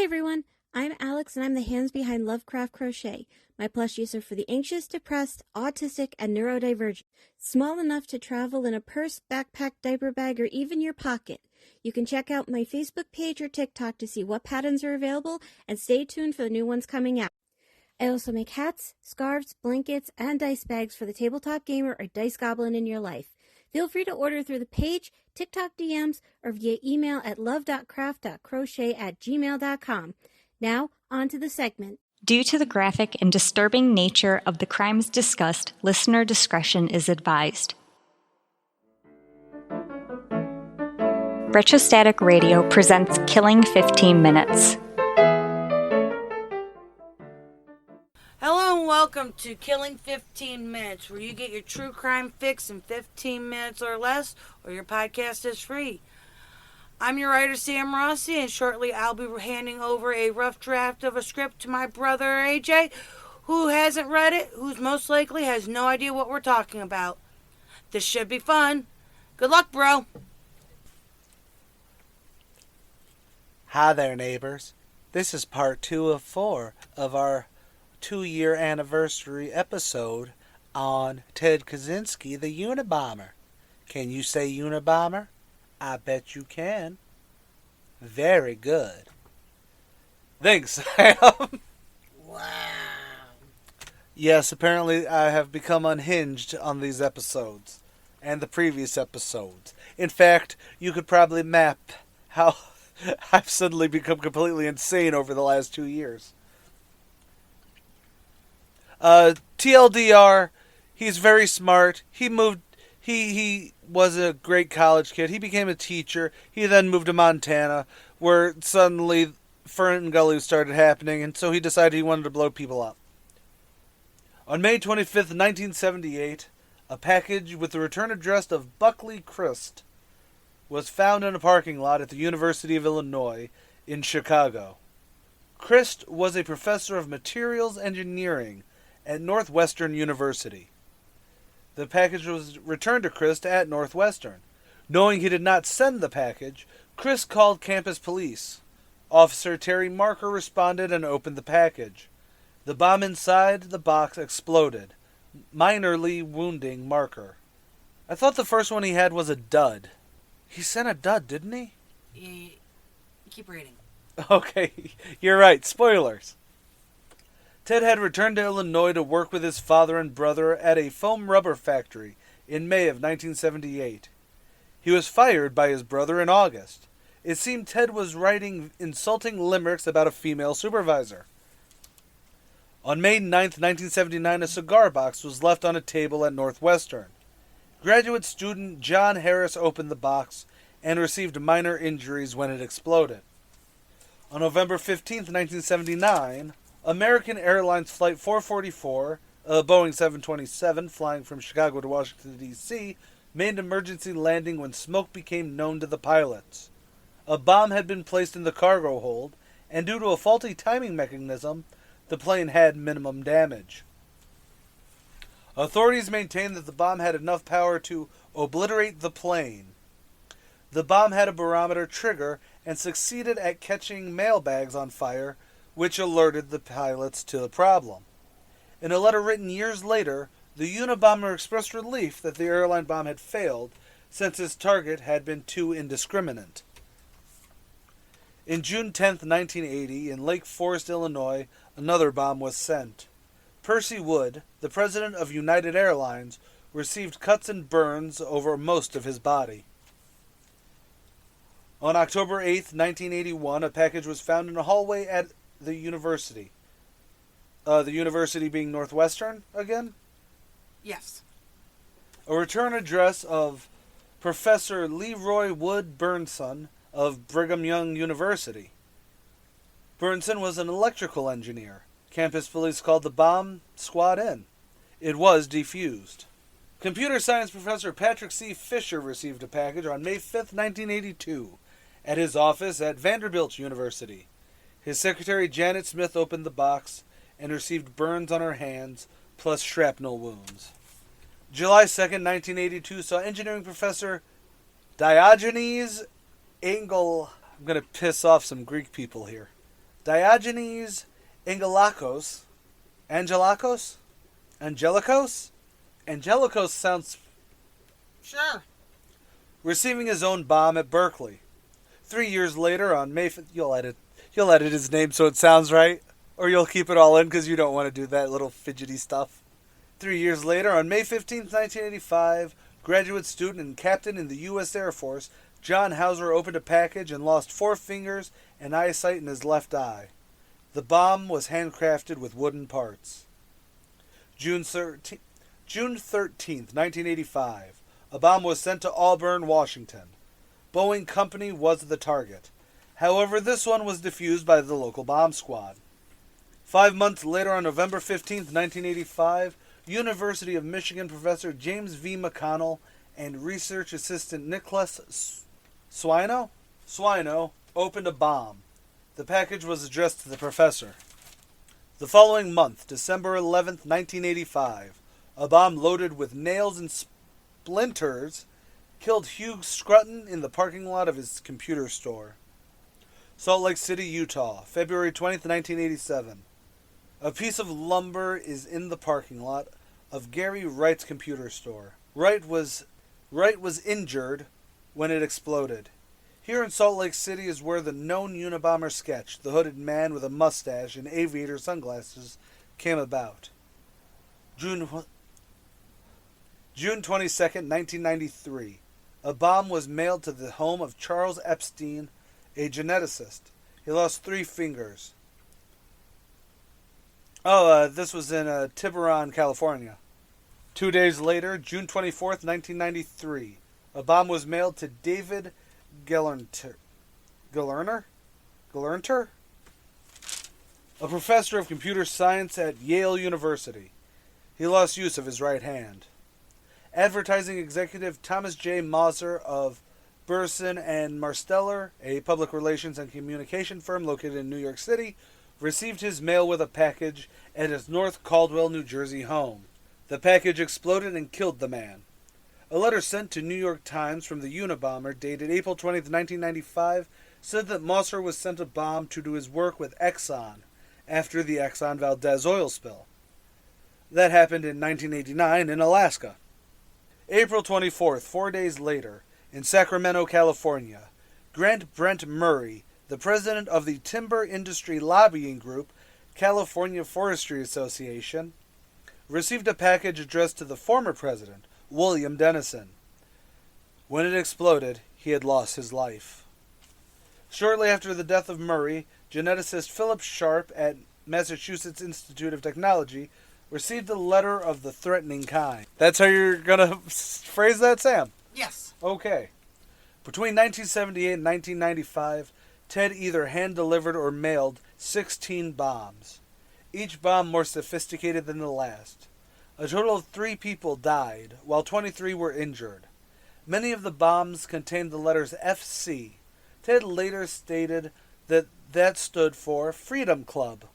everyone, I'm Alex and I'm the hands behind Lovecraft Crochet. My plushies are for the anxious, depressed, autistic, and neurodivergent. Small enough to travel in a purse, backpack, diaper bag, or even your pocket. You can check out my Facebook page or TikTok to see what patterns are available and stay tuned for the new ones coming out. I also make hats, scarves, blankets, and dice bags for the tabletop gamer or dice goblin in your life. Feel free to order through the page, TikTok DMs, or via email at love.craft.crochet@gmail.com. Now, on to the segment. Due to the graphic and disturbing nature of the crimes discussed, listener discretion is advised. Retrostatic Radio presents Killing 15 Minutes. Hello and welcome to Killing 15 Minutes, where you get your true crime fix in 15 minutes or less, or your podcast is free. I'm your writer, Sam Rossi, and shortly I'll be handing over a rough draft of a script to my brother, AJ, who hasn't read it, who's most likely has no idea what we're talking about. This should be fun. Good luck, bro. Hi there, neighbors. This is part 2 of 4 of our 2-year anniversary episode on Ted Kaczynski, the Unabomber. Can you say Unabomber? I bet you can. Very good. Thanks, Sam. Wow. Yes, apparently I have become unhinged on these episodes and the previous episodes. In fact, you could probably map how I've suddenly become completely insane over the last 2 years. TLDR, he's very smart. He was a great college kid. He became a teacher. He then moved to Montana, where suddenly Fern Gully started happening, and so he decided he wanted to blow people up. On May 25th, 1978, a package with the return address of Buckley Christ was found in a parking lot at the University of Illinois in Chicago. Christ was a professor of materials engineering at Northwestern University. The package was returned to Christ at Northwestern. Knowing he did not send the package, Christ called campus police. Officer Terry Marker responded and opened the package. The bomb inside the box exploded, minorly wounding Marker. I thought the first one he had was a dud. He sent a dud, didn't he? Keep reading. Okay, you're right. Spoilers. Ted had returned to Illinois to work with his father and brother at a foam rubber factory in May of 1978. He was fired by his brother in August. It seemed Ted was writing insulting limericks about a female supervisor. On May 9th, 1979, a cigar box was left on a table at Northwestern. Graduate student John Harris opened the box and received minor injuries when it exploded. On November 15th, 1979, American Airlines Flight 444, a Boeing 727 flying from Chicago to Washington, D.C., made an emergency landing when smoke became known to the pilots. A bomb had been placed in the cargo hold, and due to a faulty timing mechanism, the plane had minimum damage. Authorities maintained that the bomb had enough power to obliterate the plane. The bomb had a barometer trigger and succeeded at catching mailbags on fire, which alerted the pilots to the problem. In a letter written years later, the Unabomber expressed relief that the airline bomb had failed, since its target had been too indiscriminate. In June 10, 1980, in Lake Forest, Illinois, another bomb was sent. Percy Wood, the president of United Airlines, received cuts and burns over most of his body. On October 8, 1981, a package was found in a hallway at the university. The university being Northwestern again? Yes. A return address of Professor Leroy Wood Burnson of Brigham Young University. Burnson was an electrical engineer. Campus police called the bomb squad in. It was defused. Computer science professor Patrick C. Fisher received a package on May 5, 1982, at his office at Vanderbilt University. His secretary Janet Smith opened the box and received burns on her hands, plus shrapnel wounds. July 2, 1982, saw engineering professor Diogenes Engel... I'm going to piss off some Greek people here. Diogenes Angelikos. Angelikos sounds... Sure. Receiving his own bomb at Berkeley. 3 years later, on May 5th... You'll edit his name so it sounds right. Or you'll keep it all in because you don't want to do that little fidgety stuff. 3 years later, on May 15th, 1985, graduate student and captain in the U.S. Air Force, John Hauser opened a package and lost 4 fingers and eyesight in his left eye. The bomb was handcrafted with wooden parts. June 13th, 1985, a bomb was sent to Auburn, Washington. Boeing Company was the target. However, this one was defused by the local bomb squad. 5 months later, on November 15th, 1985, University of Michigan professor James V. McConnell and research assistant Nicholas Swino opened a bomb. The package was addressed to the professor. The following month, December 11th, 1985, a bomb loaded with nails and splinters killed Hugh Scruton in the parking lot of his computer store. Salt Lake City, Utah, February 20th, 1987. A piece of lumber is in the parking lot of Gary Wright's computer store. Wright was injured when it exploded. Here in Salt Lake City is where the known Unabomber sketch, the hooded man with a mustache and aviator sunglasses, came about. June 22nd, 1993. A bomb was mailed to the home of Charles Epstein, a geneticist. He lost 3 fingers. This was in Tiburon, California. 2 days later, June 24th, 1993, a bomb was mailed to David Gelernter, a professor of computer science at Yale University. He lost use of his right hand. Advertising executive Thomas J. Mauser of Burson and Marsteller, a public relations and communication firm located in New York City, received his mail with a package at his North Caldwell, New Jersey home. The package exploded and killed the man. A letter sent to New York Times from the Unabomber, dated April 20th, 1995, said that Mauser was sent a bomb to do his work with Exxon after the Exxon Valdez oil spill. That happened in 1989 in Alaska. April 24th, 4 days later, in Sacramento, California, Grant Brent Murray, the president of the timber industry lobbying group, California Forestry Association, received a package addressed to the former president, William Dennison. When it exploded, he had lost his life. Shortly after the death of Murray, geneticist Philip Sharp at Massachusetts Institute of Technology received a letter of the threatening kind. That's how you're going to phrase that, Sam? Yes. Okay. Between 1978 and 1995, Ted either hand-delivered or mailed 16 bombs, each bomb more sophisticated than the last. A total of 3 people died, while 23 were injured. Many of the bombs contained the letters FC. Ted later stated that stood for Freedom Club.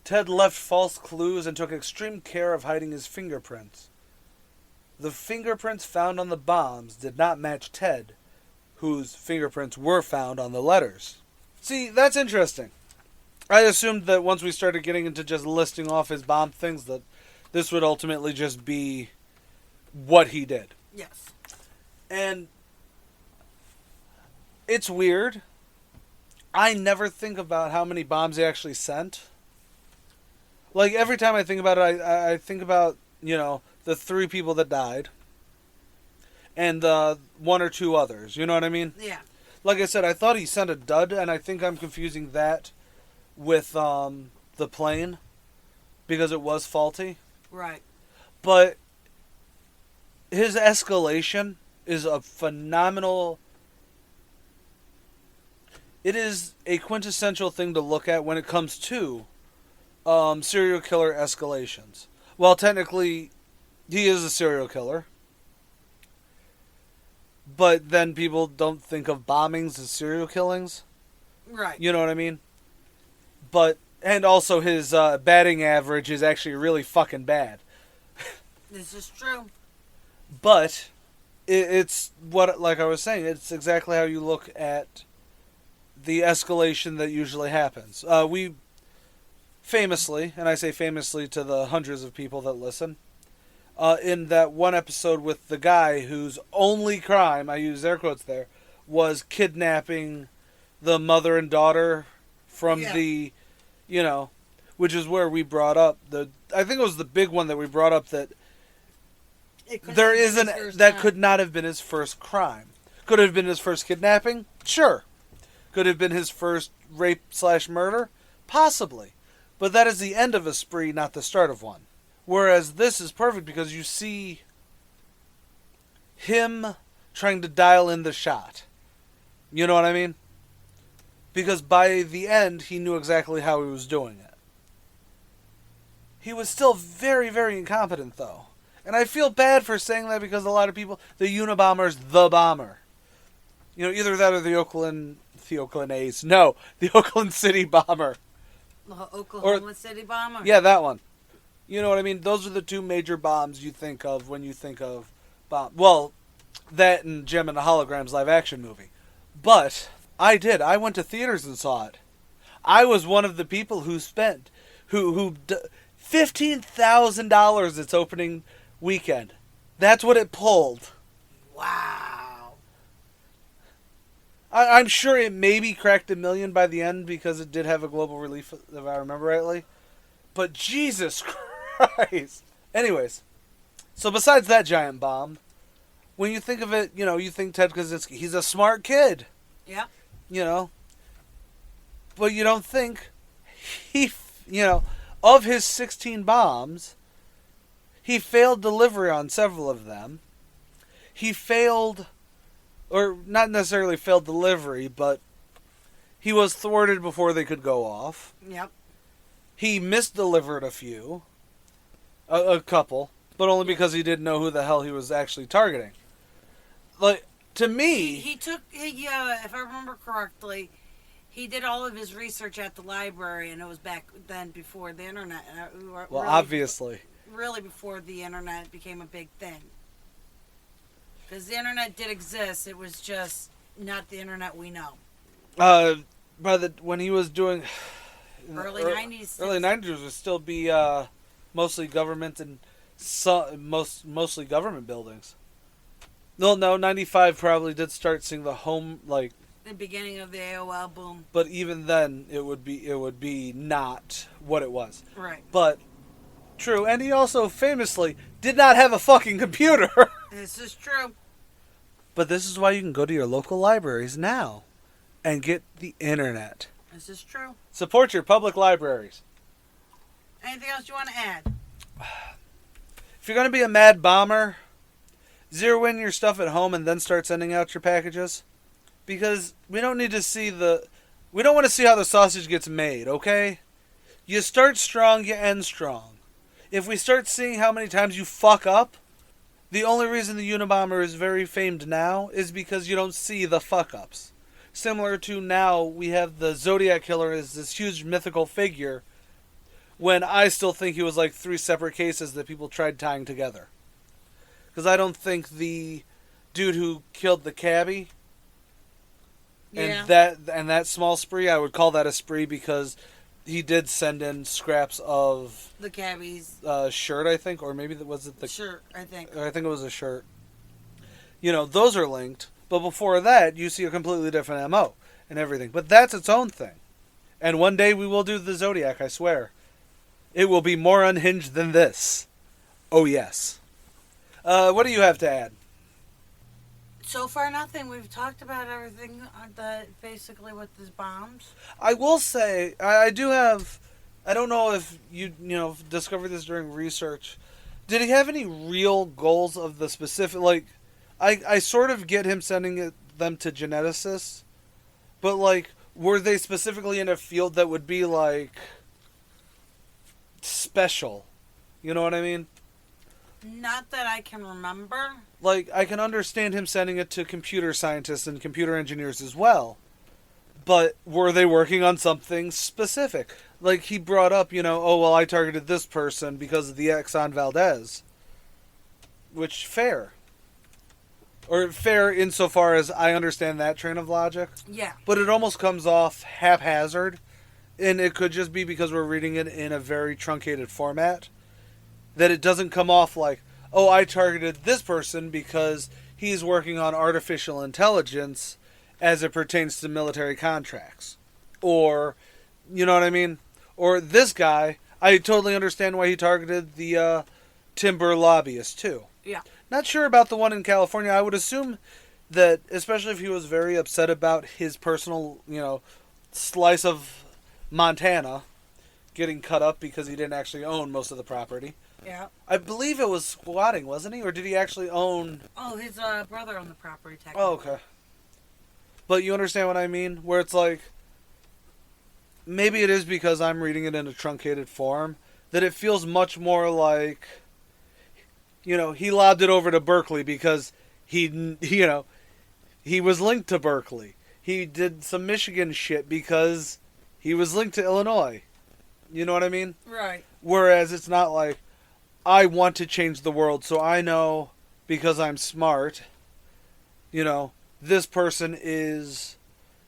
Ted left false clues and took extreme care of hiding his fingerprints. The fingerprints found on the bombs did not match Ted, whose fingerprints were found on the letters. See, that's interesting. I assumed that once we started getting into just listing off his bomb things, that this would ultimately just be what he did. Yes. And it's weird. I never think about how many bombs he actually sent. Like, every time I think about it, I think about, the 3 people that died. And 1 or 2 others. You know what I mean? Yeah. Like I said, I thought he sent a dud, and I think I'm confusing that with the plane. Because it was faulty. Right. But his escalation is a phenomenal... It is a quintessential thing to look at when it comes to serial killer escalations. Well, technically, he is a serial killer. But then people don't think of bombings as serial killings. Right. You know what I mean? And also his batting average is actually really fucking bad. This is true. But it's what, like I was saying, it's exactly how you look at the escalation that usually happens. We famously, and I say famously to the hundreds of people that listen, in that one episode with the guy whose only crime, I use air quotes there, was kidnapping the mother and daughter from the, which is where we brought up I think it was the big one that we brought up that there isn't, that could not have been his first crime. Could it have been his first kidnapping? Sure. Could it have been his first rape/murder? Possibly. But that is the end of a spree, not the start of one. Whereas this is perfect because you see him trying to dial in the shot. You know what I mean? Because by the end, he knew exactly how he was doing it. He was still very, very incompetent, though. And I feel bad for saying that because a lot of people, the Unabomber's the bomber. Either that or the Oakland A's. No, the Oakland City Bomber. Oklahoma City Bomber? Yeah, that one. You know what I mean? Those are the two major bombs you think of when you think of bomb. Well, that and Gem and the Holograms live action movie. But I did. I went to theaters and saw it. I was one of the people who spent $15,000 its opening weekend. That's what it pulled. Wow. I'm sure it maybe cracked $1 million by the end because it did have a global release, if I remember rightly. But Jesus Christ. Anyways, so besides that giant bomb, when you think of it, you think Ted Kaczynski. He's a smart kid. Yeah. But you don't think of his 16 bombs, he failed delivery on several of them. He failed, or not necessarily failed delivery, but he was thwarted before they could go off. Yep. He misdelivered a few. A couple. But only because he didn't know who the hell he was actually targeting. Like, to me... He took, if I remember correctly, he did all of his research at the library, and it was back then before the internet. Well, obviously. Really before the internet became a big thing. Because the internet did exist, it was just not the internet we know. When he was doing... Early 90s. Early 90s would still be mostly government and mostly government buildings. No, 95 probably did start seeing the home, like... The beginning of the AOL boom. But even then, it would be not what it was. Right. But, true, and he also famously did not have a fucking computer. This is true. But this is why you can go to your local libraries now and get the internet. This is true. Support your public libraries. Anything else you want to add? If you're going to be a mad bomber, zero in your stuff at home and then start sending out your packages. Because we don't need to see we don't want to see how the sausage gets made, okay? You start strong, you end strong. If we start seeing how many times you fuck up, the only reason the Unabomber is very famed now is because you don't see the fuck-ups. Similar to now, we have the Zodiac Killer as this huge mythical figure, when I still think he was like 3 separate cases that people tried tying together. Because I don't think the dude who killed the cabbie and that small spree, I would call that a spree because he did send in scraps of the cabbie's shirt, I think, or maybe was it the shirt? I think it was a shirt. Those are linked, but before that, you see a completely different MO and everything. But that's its own thing. And one day we will do the Zodiac, I swear. It will be more unhinged than this. Oh yes. What do you have to add? So far, nothing. We've talked about everything basically with these bombs. I will say, I do have... I don't know if you discovered this during research. Did he have any real goals of the specific... Like, I sort of get him sending them to geneticists. But, like, were they specifically in a field that would be, like... special? You know what I mean? Not that I can remember. Like, I can understand him sending it to computer scientists and computer engineers as well. But were they working on something specific? Like, he brought up, I targeted this person because of the Exxon Valdez. Which, fair. Or fair insofar as I understand that train of logic. Yeah. But it almost comes off haphazard. And it could just be because we're reading it in a very truncated format. That it doesn't come off like, oh, I targeted this person because he's working on artificial intelligence as it pertains to military contracts. Or, you know what I mean? Or this guy, I totally understand why he targeted the timber lobbyist too. Yeah. Not sure about the one in California. I would assume that, especially if he was very upset about his personal, slice of Montana getting cut up because he didn't actually own most of the property. Yeah. I believe it was squatting, wasn't he? Or did he actually own... Oh, his brother owned the property, technically. Oh, okay. But you understand what I mean? Where it's like... Maybe it is because I'm reading it in a truncated form that it feels much more like... he lobbed it over to Berkeley because he was linked to Berkeley. He did some Michigan shit because he was linked to Illinois. You know what I mean? Right. Whereas it's not like, I want to change the world, so I know, because I'm smart, this person is,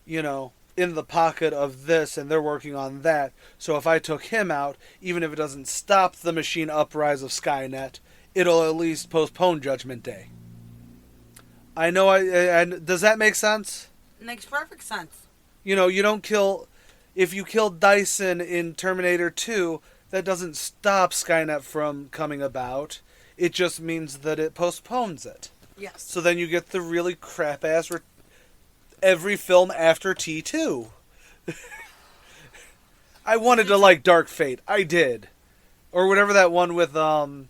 in the pocket of this and they're working on that. So if I took him out, even if it doesn't stop the machine uprise of Skynet, it'll at least postpone Judgment Day. I know does that make sense? Makes perfect sense. You don't kill... If you kill Dyson in Terminator 2, that doesn't stop Skynet from coming about. It just means that it postpones it. Yes. So then you get the really crap-ass... every film after T2. I wanted to like Dark Fate. I did. Or whatever that one with Linda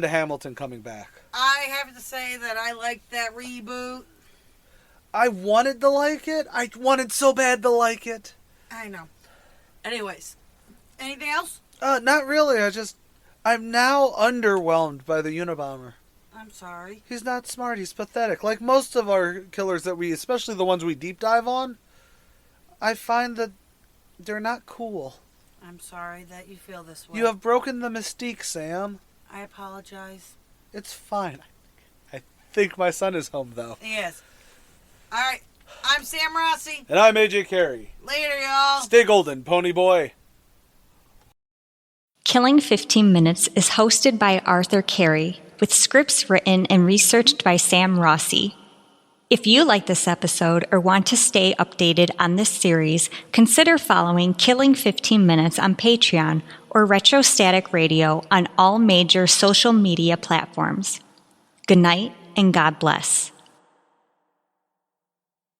Hamilton coming back. I have to say that I liked that reboot. I wanted to like it. I wanted so bad to like it. I know. Anyways, anything else? Not really. I'm now underwhelmed by the Unabomber. I'm sorry. He's not smart. He's pathetic. Like most of our killers that especially the ones we deep dive on, I find that they're not cool. I'm sorry that you feel this way. You have broken the mystique, Sam. I apologize. It's fine. I think my son is home, though. Yes. All right. I'm Sam Rossi. And I'm AJ Carey. Later, y'all. Stay golden, pony boy. Killing 15 Minutes is hosted by Arthur Carey, with scripts written and researched by Sam Rossi. If you like this episode or want to stay updated on this series, consider following Killing 15 Minutes on Patreon or Retrostatic Radio on all major social media platforms. Good night and God bless.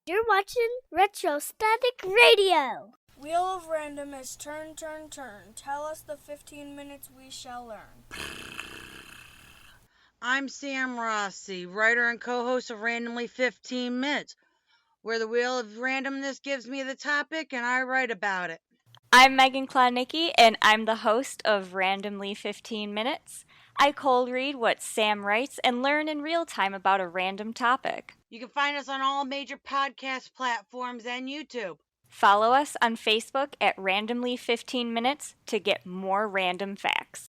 You're watching Retrostatic Radio. Wheel of Random is turn, turn, turn. Tell us the 15 minutes we shall learn. I'm Sam Rossi, writer and co-host of Randomly 15 Minutes, where the wheel of randomness gives me the topic and I write about it. I'm Megan Klodnicki, and I'm the host of Randomly 15 Minutes. I cold read what Sam writes and learn in real time about a random topic. You can find us on all major podcast platforms and YouTube. Follow us on Facebook at Randomly 15 Minutes to get more random facts.